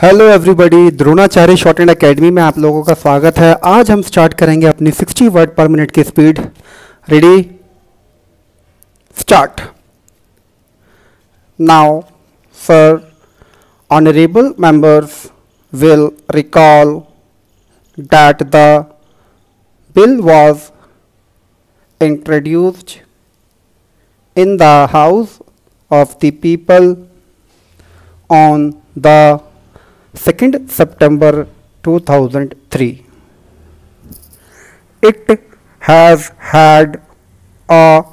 Hello everybody, Dronacharya short and academy में आप लोगों का स्वागत है। आज हम स्टार्ट करेंगे अपनी 60 वर्ड पर मिनट की speed. Ready, start now. Sir, honourable members will recall that the bill was introduced in the House of the People on the 2nd September 2003. It has had a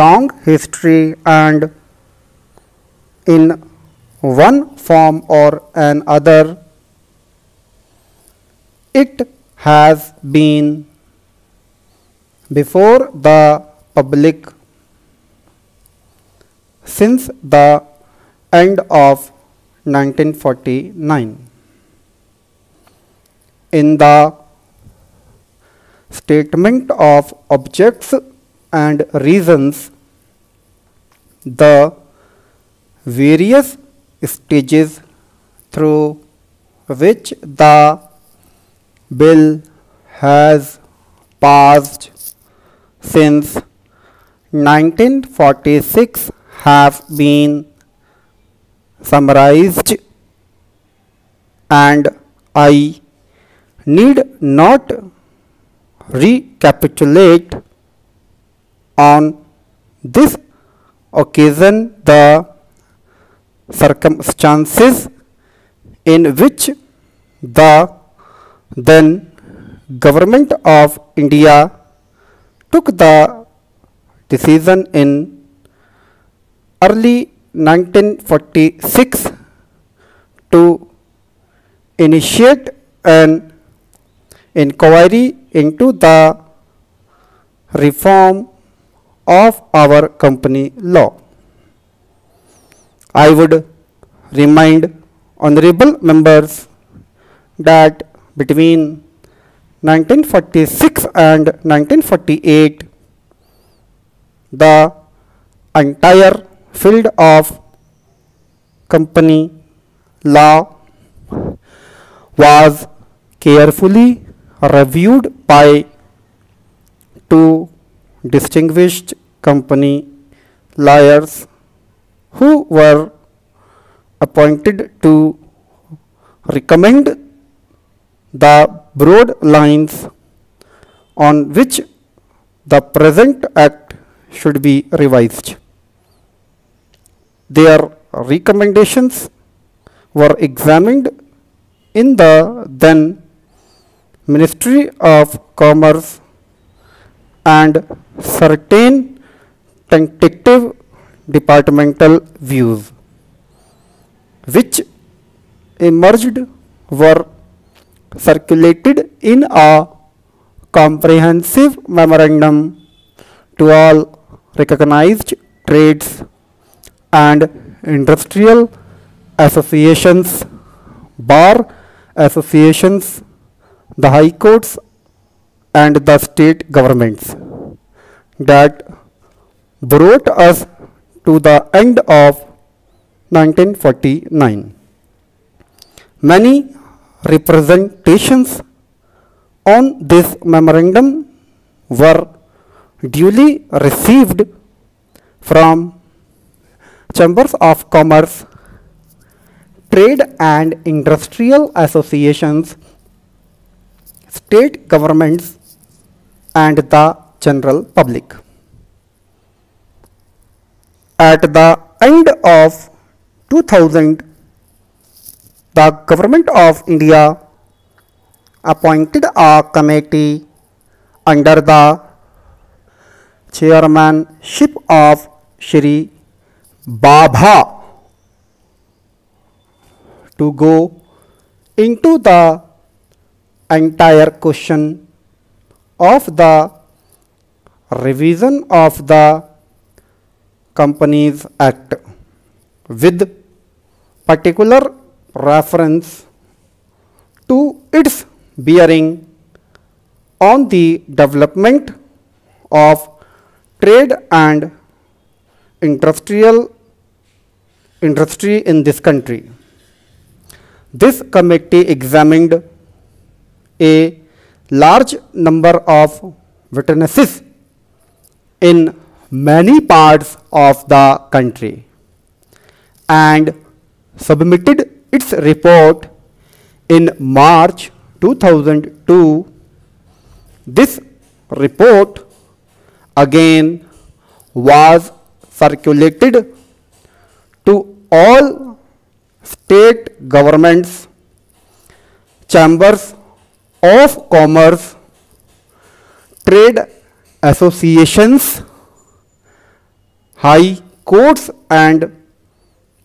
long history and in one form or another it has been before the public since the end of 1949. In the statement of objects and reasons, the various stages through which the bill has passed since 1946 have been summarized, and I need not recapitulate on this occasion the circumstances in which the then Government of India took the decision in early 1946 to initiate an inquiry into the reform of our company law. I would remind honorable members that between 1946 and 1948, the entire field of company law was carefully reviewed by two distinguished company lawyers who were appointed to recommend the broad lines on which the present act should be revised. Their recommendations were examined in the then Ministry of Commerce, and certain tentative departmental views which emerged were circulated in a comprehensive memorandum to all recognized trades and industrial associations, bar associations, the high courts and the state governments, that brought us to the end of 1949. Many representations on this memorandum were duly received from chambers of commerce, trade and industrial associations, state governments and the general public. At the end of 2000, the Government of India appointed a committee under the chairmanship of Shri Babha to go into the entire question of the revision of the Companies Act with particular reference to its bearing on the development of trade and industry in this country. This committee examined a large number of witnesses in many parts of the country and submitted its report in March 2002. This report again was circulated to all state governments, chambers of commerce, trade associations, high courts and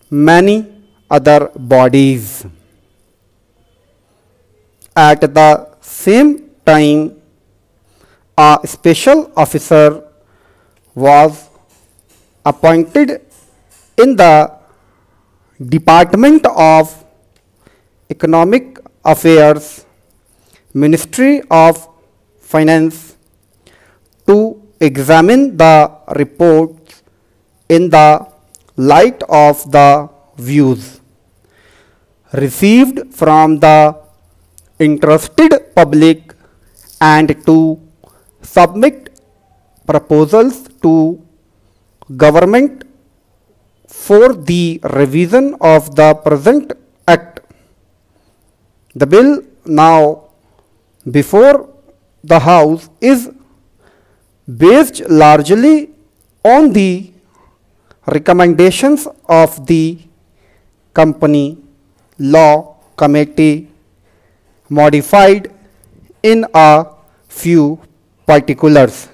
many other bodies. At the same time, a special officer was appointed in the Department of Economic Affairs, Ministry of Finance, to examine the reports in the light of the views received from the interested public and to submit proposals to government for the revision of the present act. The bill now before the House is based largely on the recommendations of the Company Law Committee, modified in a few particulars.